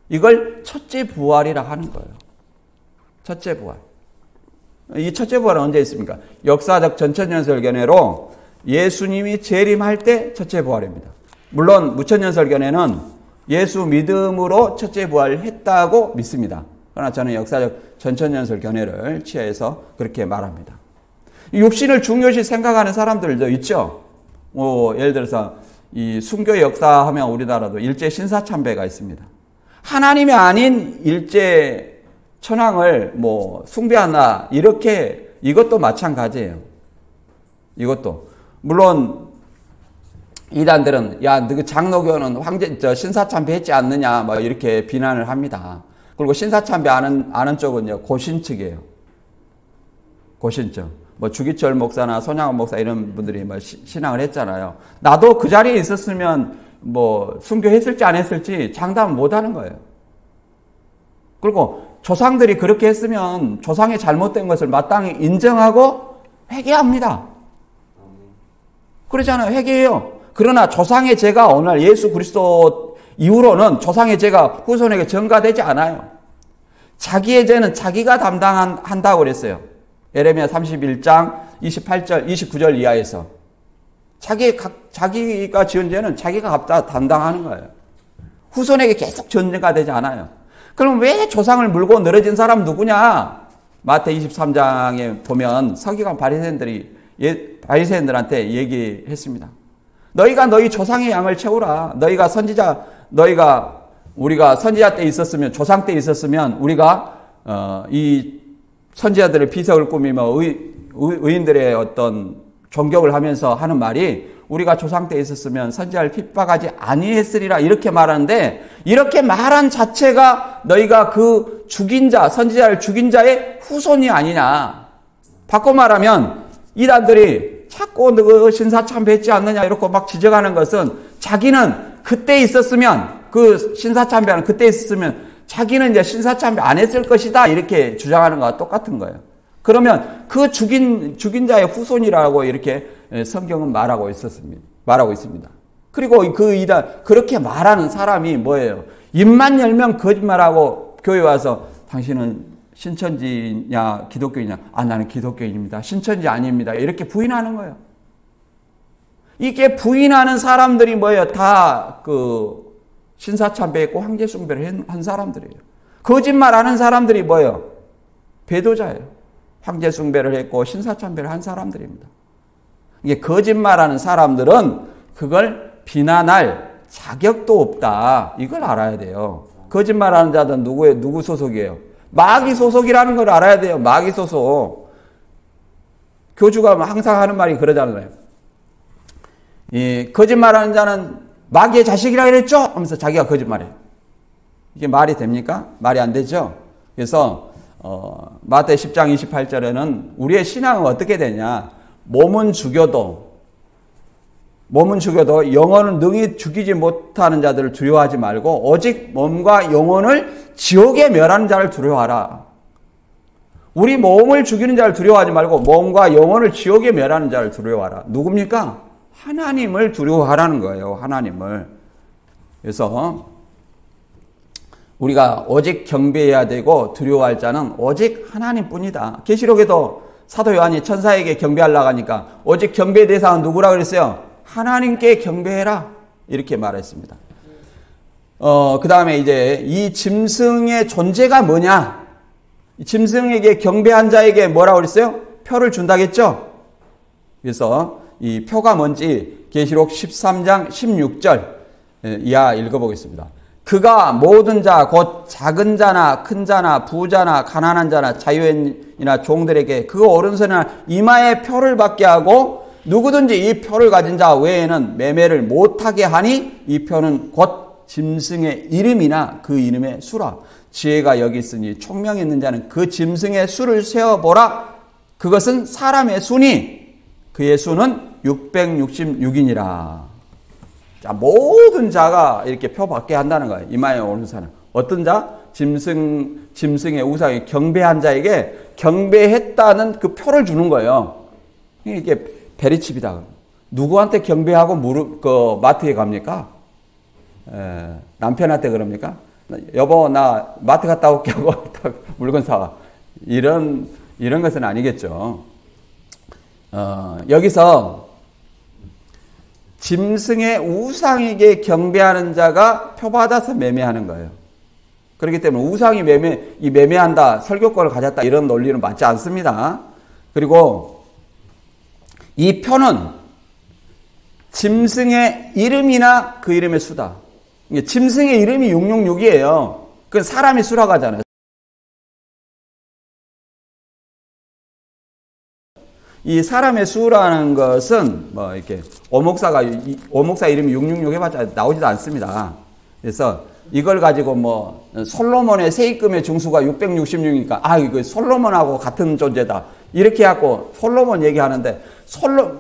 이걸 첫째 부활이라 하는 거예요. 첫째 부활. 이 첫째 부활은 언제 있습니까? 역사적 전천년설견해로 예수님이 재림할 때 첫째 부활입니다. 물론 무천년설견해는 예수 믿음으로 첫째 부활을 했다고 믿습니다. 그러나 저는 역사적 전천년설견해를 취해서 그렇게 말합니다. 육신을 중요시 생각하는 사람들도 있죠. 예를 들어서 이 순교 역사하면 우리나라도 일제 신사참배가 있습니다. 하나님이 아닌 일제 천황을 숭배한다 이렇게 이것도 마찬가지예요. 이것도 물론 이단들은 너 장로교는 신사참배 했지 않느냐 이렇게 비난을 합니다. 그리고 신사참배 아는 쪽은 고신 측이에요. 고신 측. 주기철 목사나 손양원 목사 이런 분들이 신앙을 했잖아요. 나도 그 자리에 있었으면 순교했을지 안 했을지 장담을 못 하는 거예요. 그리고 조상들이 그렇게 했으면 조상의 잘못된 것을 마땅히 인정하고 회개합니다. 그러잖아요. 회개해요. 그러나 조상의 죄가 오늘 예수 그리스도 이후로는 조상의 죄가 후손에게 전가되지 않아요. 자기의 죄는 자기가 담당한다고 그랬어요. 예레미야 31장 28절 29절 이하에서 자기가 지은 죄는 자기가 각자 담당하는 거예요. 후손에게 계속 전가가 되지 않아요. 그럼 왜 조상을 물고 늘어진 사람 누구냐? 마태 23장에 보면 서기관 바리새인들한테 얘기했습니다. 너희가 너희 조상의 양을 채우라. 우리가 선지자 때 있었으면, 조상 때 있었으면 우리가 이 선지자들의 비석을 꾸미며 의인들의 어떤 존경을 하면서 하는 말이 우리가 조상 때 있었으면 선지자를 핍박하지 아니했으리라 이렇게 말하는데, 이렇게 말한 자체가 너희가 그 선지자를 죽인 자의 후손이 아니냐. 바꿔 말하면 이단들이 자꾸 너 신사참배했지 않느냐 이렇게 막 지적하는 것은 자기는 그때 있었으면, 그 신사참배하는 그때 있었으면 자기는 이제 신사참배 안 했을 것이다 이렇게 주장하는 것과 똑같은 거예요. 그러면 그 죽인 자의 후손이라고 이렇게 성경은 말하고 있습니다. 그리고 그 이단 그렇게 말하는 사람이 뭐예요? 입만 열면 거짓말하고 교회 와서 당신은 신천지냐 기독교이냐? 나는 기독교인입니다. 신천지 아닙니다. 이렇게 부인하는 거예요. 이게 부인하는 사람들이 뭐예요? 다 그 신사참배했고 황제숭배를 한 사람들이에요. 거짓말하는 사람들이 뭐예요? 배도자예요. 황제 숭배를 했고 신사참배를 한 사람들입니다. 이게 거짓말하는 사람들은 그걸 비난할 자격도 없다. 이걸 알아야 돼요. 거짓말하는 자들은 누구 소속이에요? 마귀 소속이라는 걸 알아야 돼요. 마귀 소속. 교주가 항상 하는 말이 그러잖아요. 이 거짓말하는 자는 마귀의 자식이라 그랬죠? 하면서 자기가 거짓말해요. 이게 말이 됩니까? 말이 안 되죠? 그래서 마태 10장 28절에는 우리의 신앙은 어떻게 되냐? 몸은 죽여도 영혼을 능히 죽이지 못하는 자들을 두려워하지 말고 오직 몸과 영혼을 지옥에 멸하는 자를 두려워하라. 우리 몸을 죽이는 자를 두려워하지 말고 몸과 영혼을 지옥에 멸하는 자를 두려워하라. 누굽니까? 하나님을 두려워하라는 거예요. 하나님을. 그래서 우리가 오직 경배해야 되고 두려워할 자는 오직 하나님뿐이다. 계시록에도 사도 요한이 천사에게 경배하려고 하니까 오직 경배 대상은 누구라 그랬어요? 하나님께 경배해라. 이렇게 말했습니다. 그 다음에 이제 이 짐승의 존재가 뭐냐? 짐승에게 경배한 자에게 뭐라고 그랬어요? 표를 준다겠죠? 그래서 이 표가 뭔지 계시록 13장 16절 이하 읽어보겠습니다. 그가 모든 자 곧 작은 자나 큰 자나 부자나 가난한 자나 자유인이나 종들에게 그 오른손이나 이마에 표를 받게 하고 누구든지 이 표를 가진 자 외에는 매매를 못하게 하니 이 표는 곧 짐승의 이름이나 그 이름의 수라. 지혜가 여기 있으니 총명이 있는 자는 그 짐승의 수를 세어보라. 그것은 사람의 수니 그의 수는 666이니라. 자, 모든 자가 이렇게 표 받게 한다는 거예요. 이마에 오는 사람. 어떤 자? 짐승의 우상에 경배한 자에게 경배했다는 그 표를 주는 거예요. 이게 베리칩이다. 누구한테 경배하고 마트에 갑니까? 남편한테 그럽니까? 여보, 나 마트 갔다 올게 하고 물건 사와. 이런 것은 아니겠죠. 여기서 짐승의 우상에게 경배하는 자가 표받아서 매매하는 거예요. 그렇기 때문에 우상이 매매한다, 설교권을 가졌다, 이런 논리는 맞지 않습니다. 그리고 이 표는 짐승의 이름이나 그 이름의 수다. 짐승의 이름이 666이에요. 그건 사람이 수라고 하잖아요. 이 사람의 수라는 것은 뭐 이렇게 오목사 이름이 666 해봤자 나오지도 않습니다. 그래서 이걸 가지고 뭐 솔로몬의 세입금의 중수가 666이니까 이거 솔로몬하고 같은 존재다. 이렇게 해갖고 솔로몬 얘기하는데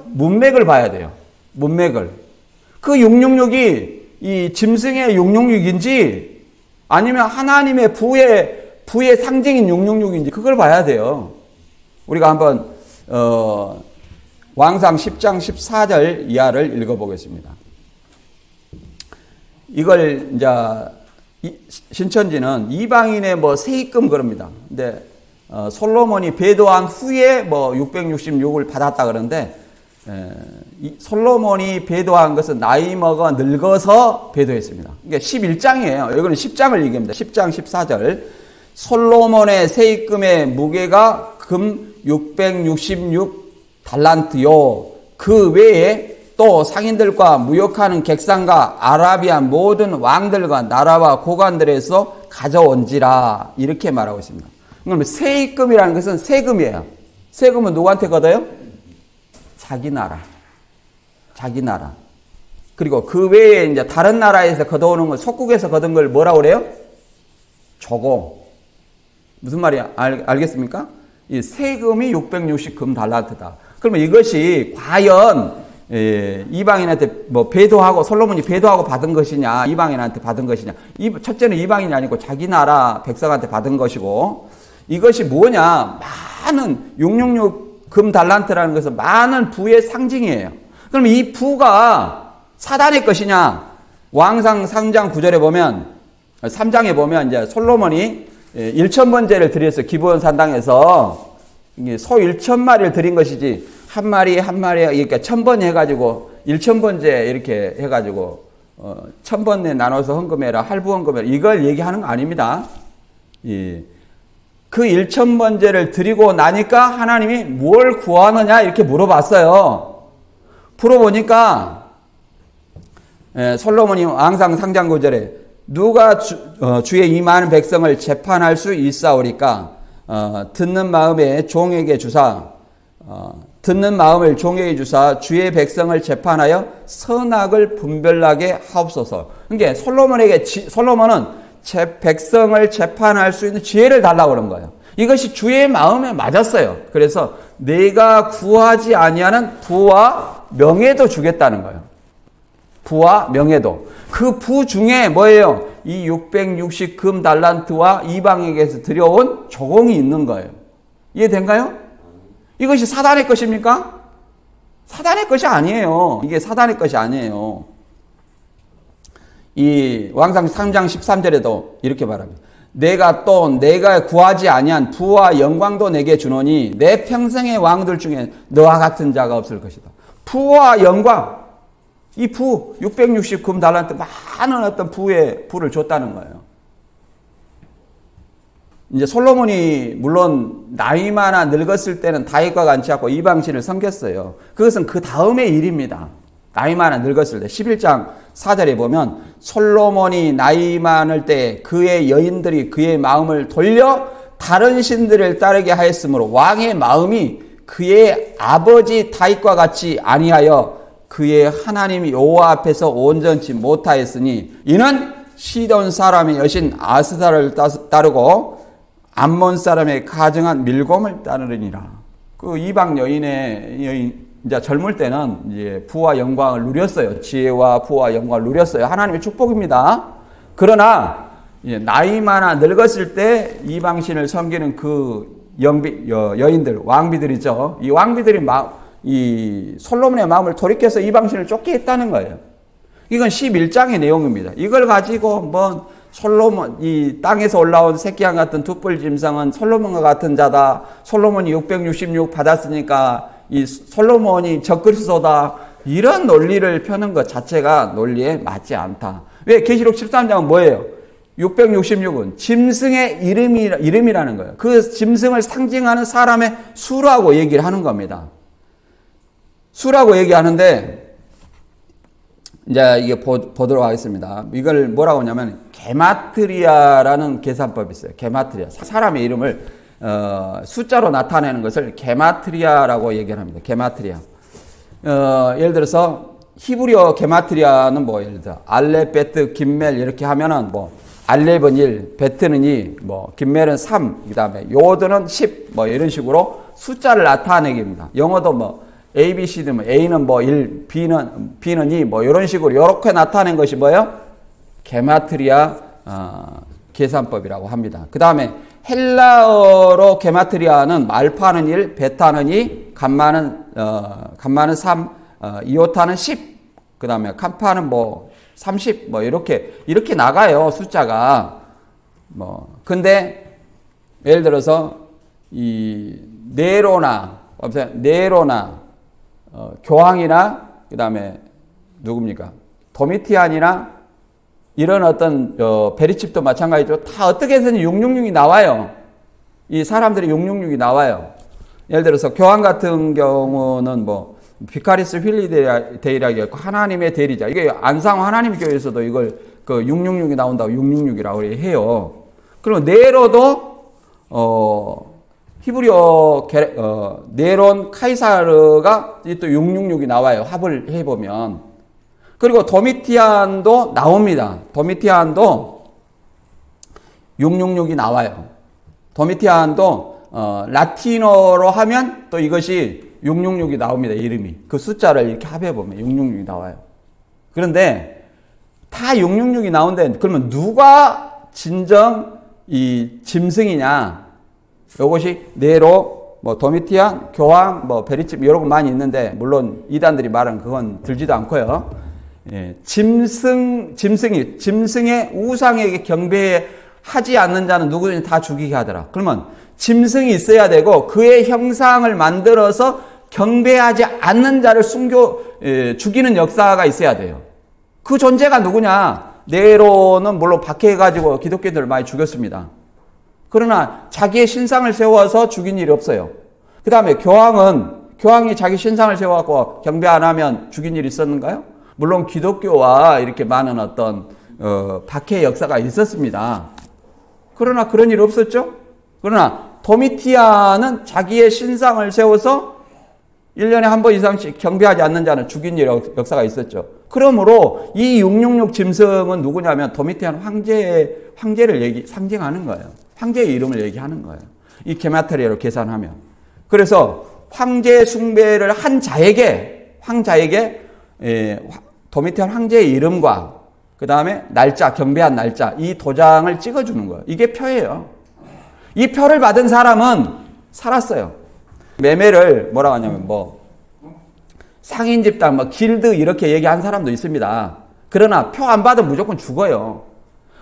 문맥을 봐야 돼요. 문맥을. 그 666이 이 짐승의 666인지 아니면 하나님의 부의 상징인 666인지 그걸 봐야 돼요. 우리가 한번 왕상 10장 14절 이하를 읽어보겠습니다. 이걸 이제 신천지는 이방인의 뭐 세입금 그럽니다. 근데 솔로몬이 배도한 후에 뭐 666을 받았다 그러는데 솔로몬이 배도한 것은 나이 먹어 늙어서 배도했습니다. 이게 11장이에요. 여기는 10장을 얘기합니다. 10장 14절. 솔로몬의 세입금의 무게가 금 666달란트요. 그 외에 또 상인들과 무역하는 객상과 아라비아 모든 왕들과 나라와 고관들에서 가져온지라. 이렇게 말하고 있습니다. 그러면 세입금이라는 것은 세금이에요. 세금은 누구한테 걷어요? 자기 나라. 그리고 그 외에 이제 다른 나라에서 걷어오는 걸, 속국에서 걷은 걸 뭐라고 그래요? 조공. 무슨 말이야? 알겠습니까? 이 세금이 660금 달란트다. 그러면 이것이 과연 이방인한테 뭐 배도하고 솔로몬이 배도하고 받은 것이냐, 이방인한테 받은 것이냐? 첫째는 이방인이 아니고 자기 나라 백성한테 받은 것이고, 이것이 뭐냐? 많은 666금 달란트라는 것은 많은 부의 상징이에요. 그럼 이 부가 사단의 것이냐? 왕상 3장 9절에 보면, 3장에 보면 이제 솔로몬이 1,000번제를 드렸어요. 기브온 산당에서 소 1,000마리를 드린 것이지 한 마리 그러니까 1,000번 해가지고 1,000번제 이렇게 해가지고 1,000번에 나눠서 헌금해라, 할부 헌금해라, 이걸 얘기하는 거 아닙니다. 그 1,000번제를 드리고 나니까 하나님이 뭘 구하느냐 이렇게 물어봤어요. 풀어보니까 솔로몬이 왕상 상장 9절에 누가 주의 이 많은 백성을 재판할 수 있사오리까 듣는 마음에 종에게 주사 듣는 마음을 종에게 주사 주의 백성을 재판하여 선악을 분별하게 하옵소서. 그러니까 솔로몬은 백성을 재판할 수 있는 지혜를 달라고 그런 거예요. 이것이 주의 마음에 맞았어요. 그래서 내가 구하지 아니하는 부와 명예도 주겠다는 거예요. 부와 명예도. 그 부 중에 뭐예요? 이 660 금 달란트와 이방에게서 들여온 조공이 있는 거예요. 이해된가요? 이것이 사단의 것입니까? 사단의 것이 아니에요. 이게 사단의 것이 아니에요. 이 왕상 3장 13절에도 이렇게 말합니다. 내가 구하지 아니한 부와 영광도 내게 주노니 내 평생의 왕들 중에 너와 같은 자가 없을 것이다. 부와 영광, 이 부 660 금 달란트 많은 어떤 부를 줬다는 거예요. 이제 솔로몬이 물론 나이 많아 늙었을 때는 다윗과 같지 않고 이방신을 섬겼어요. 그것은 그 다음의 일입니다. 나이 많아 늙었을 때 11장 4절에 보면 솔로몬이 나이 많을 때 그의 여인들이 그의 마음을 돌려 다른 신들을 따르게 하였으므로 왕의 마음이 그의 아버지 다윗과 같이 아니하여 그의 하나님 여호와 앞에서 온전치 못하였으니 이는 시돈 사람의 여신 아스다를 따르고 암몬 사람의 가증한 밀곰을 따르니라. 그 이방 여인 이제 젊을 때는 이제 부와 영광을 누렸어요. 지혜와 부와 영광을 누렸어요. 하나님의 축복입니다. 그러나 이제 나이 많아 늙었을 때 이방신을 섬기는 그 여인들, 왕비들이죠. 이 왕비들이 이 솔로몬의 마음을 돌이켜서 이방신을 쫓게 했다는 거예요. 이건 11장의 내용입니다. 이걸 가지고 솔로몬, 이 땅에서 올라온 새끼양 같은 두 뿔 짐승은 솔로몬과 같은 자다. 솔로몬이 666 받았으니까 이 솔로몬이 적그리스도다. 이런 논리를 펴는 것 자체가 논리에 맞지 않다. 왜? 계시록 13장은 뭐예요? 666은 짐승의 이름이라는 거예요. 그 짐승을 상징하는 사람의 수라고 얘기를 하는 겁니다. 수라고 얘기하는데 이제 이게 보도록 하겠습니다. 이걸 뭐라고 하냐면 게마트리아라는 계산법이 있어요. 게마트리아. 사람의 이름을 숫자로 나타내는 것을 게마트리아라고 얘기를 합니다. 게마트리아. 예를 들어서 히브리어 게마트리아는 예를 들어 알렙, 베트, 김멜 이렇게 하면은 알렙은 1, 베트는 2, 김멜은 3, 그다음에 요드는 10 이런 식으로 숫자를 나타내게 합니다. 영어도 A, B, C, D, A는 1, B는 2, 이런 식으로, 이렇게 나타낸 것이 뭐예요? 게마트리아, 계산법이라고 합니다. 그 다음에 헬라어로 게마트리아는 알파는 1, 베타는 2, 감마는 3, 이오타는 10, 그 다음에 캄파는 30, 이렇게 나가요, 숫자가. 근데, 예를 들어서, 이, 네로나, 교황이나 그 다음에 누굽니까? 도미티안이나 이런 어떤 베리칩도 마찬가지로 다 어떻게 해서는 666이 나와요. 이 사람들이 666이 나와요. 예를 들어서 교황 같은 경우는 비카리스 휠리데이라고 했고 하나님의 대리자. 이게 안상 하나님 교회에서도 이걸 666이 나온다고 666이라고 해요. 그리고 네로도 히브리어 네론 카이사르가 또 666이 나와요. 합을 해보면. 그리고 도미티안도 나옵니다. 도미티안도 666이 나와요. 도미티안도 라틴어로 하면 또 이것이 666이 나옵니다. 이름이. 그 숫자를 이렇게 합해보면 666이 나와요. 그런데 다 666이 나오는데 그러면 누가 진정 이 짐승이냐? 이것이 네로, 도미티안, 교황, 베리칩 이런 거 많이 있는데 물론 이단들이 말하는 그건 들지도 않고요. 예, 짐승의 우상에게 경배하지 않는 자는 누구든지 다 죽이게 하더라. 그러면 짐승이 있어야 되고 그의 형상을 만들어서 경배하지 않는 자를 죽이는 역사가 있어야 돼요. 그 존재가 누구냐? 네로는 물론 박해해가지고 기독교인들을 많이 죽였습니다. 그러나 자기의 신상을 세워서 죽인 일이 없어요. 그 다음에 교황이 자기 신상을 세워갖고 경배 안 하면 죽인 일이 있었는가요? 물론 기독교와 이렇게 많은 어떤 박해의 역사가 있었습니다. 그러나 그런 일 없었죠? 그러나 도미티안은 자기의 신상을 세워서 1년에 한 번 이상씩 경배하지 않는 자는 죽인 일 역사가 있었죠. 그러므로 이 666 짐승은 누구냐면 도미티안 황제를 상징하는 거예요. 황제의 이름을 얘기하는 거예요. 이 게마트리아로 계산하면. 그래서 황제 숭배를 한 자에게 도미티안 황제의 이름과 그 다음에 날짜, 경배한 날짜, 이 도장을 찍어주는 거예요. 이게 표예요. 이 표를 받은 사람은 살았어요. 매매를 뭐라고 하냐면 상인 집단, 길드 이렇게 얘기한 사람도 있습니다. 그러나 표 안 받으면 무조건 죽어요.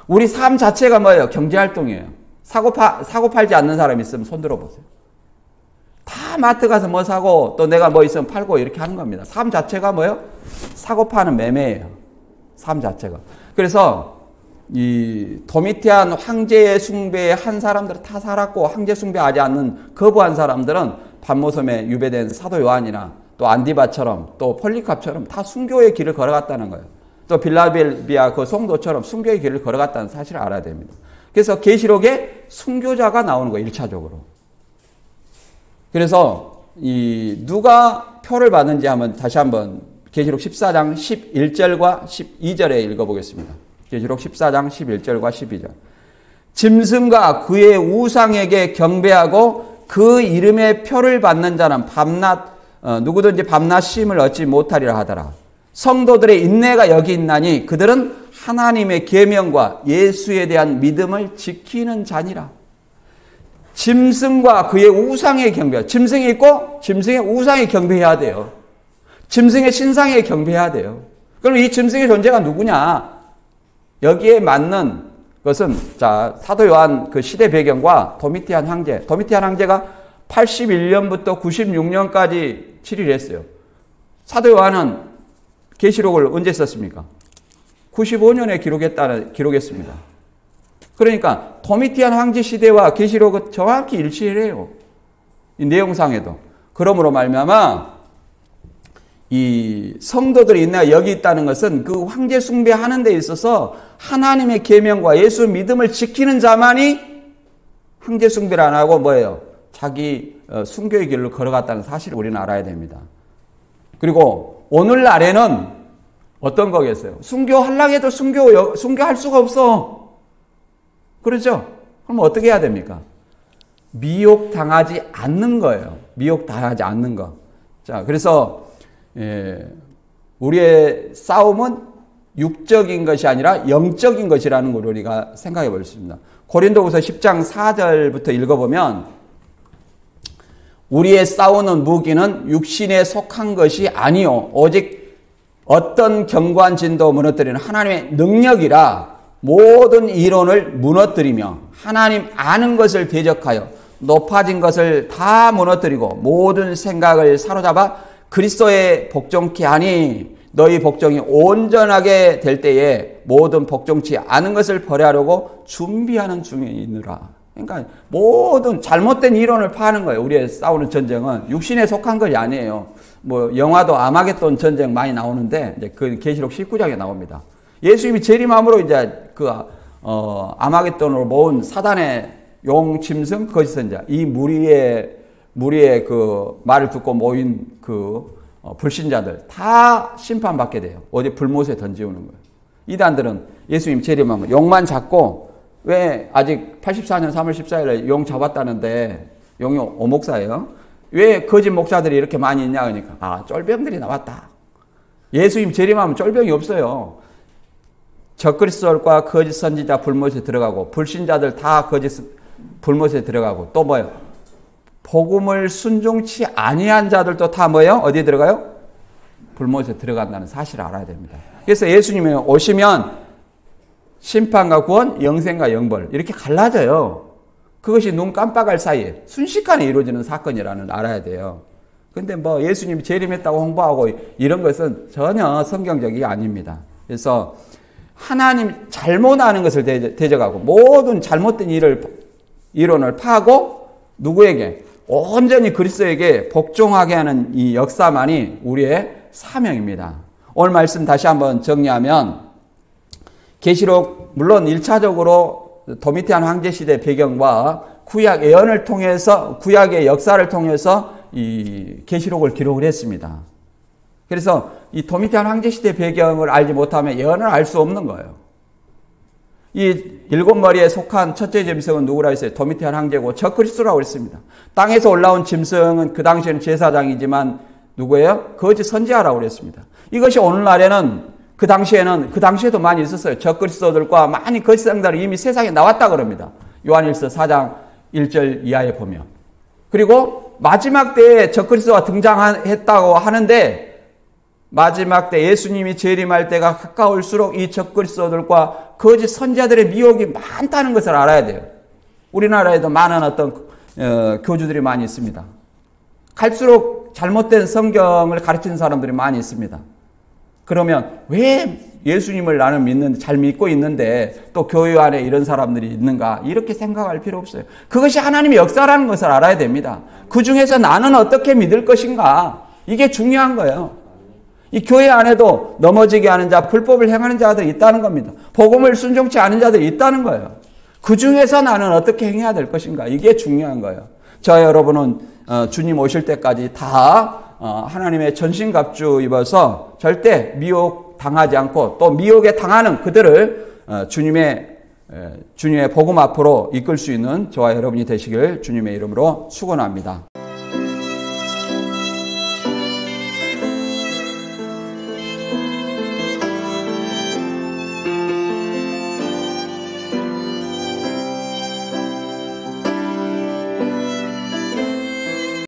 우리 삶 자체가 뭐예요? 경제활동이에요. 사고 팔지 않는 사람 있으면 손 들어보세요. 다 마트 가서 뭐 사고 또 내가 뭐 있으면 팔고 이렇게 하는 겁니다. 삶 자체가 뭐예요? 사고 파는 매매예요. 삶 자체가. 그래서 이 도미티안 황제의 숭배에 한 사람들은 다 살았고 황제 숭배하지 않는 거부한 사람들은 반모섬에 유배된 사도 요한이나 또 안디바처럼 또 폴리캅처럼 다 순교의 길을 걸어갔다는 거예요. 또 빌라델비아 그 성도처럼 순교의 길을 걸어갔다는 사실을 알아야 됩니다. 그래서 계시록에 순교자가 나오는 거예요. 1차적으로. 그래서 이 누가 표를 받는지 다시 한번 계시록 14장 11절과 12절에 읽어보겠습니다. 계시록 14장 11절과 12절. 짐승과 그의 우상에게 경배하고 그 이름의 표를 받는 자는 누구든지 밤낮 쉼을 얻지 못하리라 하더라. 성도들의 인내가 여기 있나니 그들은 하나님의 계명과 예수에 대한 믿음을 지키는 자니라. 짐승과 그의 우상에 경배해야, 짐승이 있고 짐승의 우상에 경배해야 돼요. 짐승의 신상에 경배해야 돼요. 그럼 이 짐승의 존재가 누구냐? 여기에 맞는 것은 사도 요한 그 시대 배경과 도미티안 황제가 81년부터 96년까지 치리를 했어요. 사도 요한은 계시록을 언제 썼습니까? 95년에 기록했습니다. 그러니까 도미티안 황제 시대와 계시록은 정확히 일치를 해요. 이 내용상에도. 그러므로 말미암아 이 성도들의 인내가 여기 있다는 것은 그 황제 숭배하는 데 있어서 하나님의 계명과 예수 믿음을 지키는 자만이 황제 숭배를 안 하고 뭐예요? 자기 순교의 길로 걸어갔다는 사실을 우리는 알아야 됩니다. 그리고 오늘날에는 어떤 거겠어요? 순교하려고 해도 순교할 수가 없어. 그렇죠? 그럼 어떻게 해야 됩니까? 미혹당하지 않는 거예요. 미혹당하지 않는 거. 자, 그래서 우리의 싸움은 육적인 것이 아니라 영적인 것이라는 걸 우리가 생각해 볼 수 있습니다. 고린도후서 10장 4절부터 읽어보면 우리의 싸우는 무기는 육신에 속한 것이 아니요 오직 어떤 견고한 진도 무너뜨리는 하나님의 능력이라 모든 이론을 무너뜨리며 하나님 아는 것을 대적하여 높아진 것을 다 무너뜨리고 모든 생각을 사로잡아 그리스도의 복종케 하니 너희 복종이 온전하게 될 때에 모든 복종치 않은 것을 버려하려고 준비하는 중에 있느라. 그러니까 모든 잘못된 이론을 파는 거예요. 우리의 싸우는 전쟁은 육신에 속한 것이 아니에요. 뭐 영화도 아마겟돈 전쟁 많이 나오는데 이제 그 계시록 19장에 나옵니다. 예수님이 재림함으로 이제 아마겟돈으로 모은 사단의 용, 짐승, 거짓 선자, 이 무리의 그 말을 듣고 모인 불신자들 다 심판받게 돼요. 어디 불못에 던지우는 거예요. 이단들은 예수님 재림하면 용만 잡고 왜 아직 84년 3월 14일에 용 잡았다는데 용이 오목사예요. 왜 거짓 목사들이 이렇게 많이 있냐 그러니까 쫄병들이 나왔다. 예수님 재림하면 쫄병이 없어요. 적그리스도들과 거짓 선지자 불못에 들어가고 불신자들 다 거짓 불못에 들어가고 또 뭐예요? 복음을 순종치 아니한 자들도 다 뭐예요? 어디에 들어가요? 불못에 들어간다는 사실을 알아야 됩니다. 그래서 예수님이 오시면 심판과 구원, 영생과 영벌 이렇게 갈라져요. 그것이 눈 깜빡할 사이에 순식간에 이루어지는 사건이라는 알아야 돼요. 근데 뭐 예수님이 재림했다고 홍보하고 이런 것은 전혀 성경적이 아닙니다. 그래서 하나님 잘못하는 것을 대적하고 모든 잘못된 일을 이론을 파고 누구에게? 온전히 그리스도에게 복종하게 하는 이 역사만이 우리의 사명입니다. 오늘 말씀 다시 한번 정리하면 계시록 물론 1차적으로 도미티안 황제 시대 배경과 구약 예언을 통해서 구약의 역사를 통해서 이 계시록을 기록을 했습니다. 그래서 이 도미티안 황제 시대 배경을 알지 못하면 예언을 알 수 없는 거예요. 이 일곱 머리에 속한 첫째 짐승은 누구라 했어요? 도미티안 황제고 적그리스도라고 했습니다. 땅에서 올라온 짐승은 그 당시에는 제사장이지만 누구예요? 거짓 선지자라고 그랬습니다. 이것이 오늘날에는 그 당시에도 많이 있었어요. 적그리스도들과 많이 거짓 선지자들이 이미 세상에 나왔다 그럽니다. 요한일서 4장 1절 이하에 보면. 그리고 마지막 때에 적그리스도가 등장했다고 하는데 마지막 때 예수님이 재림할 때가 가까울수록 이 적그리스도들과 거짓 선지자들의 미혹이 많다는 것을 알아야 돼요. 우리나라에도 많은 어떤 교주들이 많이 있습니다. 갈수록 잘못된 성경을 가르치는 사람들이 많이 있습니다. 그러면 왜 예수님을 나는 잘 믿고 있는데 또 교회 안에 이런 사람들이 있는가? 이렇게 생각할 필요 없어요. 그것이 하나님의 역사라는 것을 알아야 됩니다. 그 중에서 나는 어떻게 믿을 것인가? 이게 중요한 거예요. 이 교회 안에도 넘어지게 하는 자, 불법을 행하는 자들이 있다는 겁니다. 복음을 순종치 않은 자들이 있다는 거예요. 그 중에서 나는 어떻게 행해야 될 것인가? 이게 중요한 거예요. 저와 여러분은 주님 오실 때까지 다 하나님의 전신갑주 입어서 절대 미혹 당하지 않고 또 미혹에 당하는 그들을 주님의 복음 앞으로 이끌 수 있는 저와 여러분이 되시길 주님의 이름으로 축원합니다.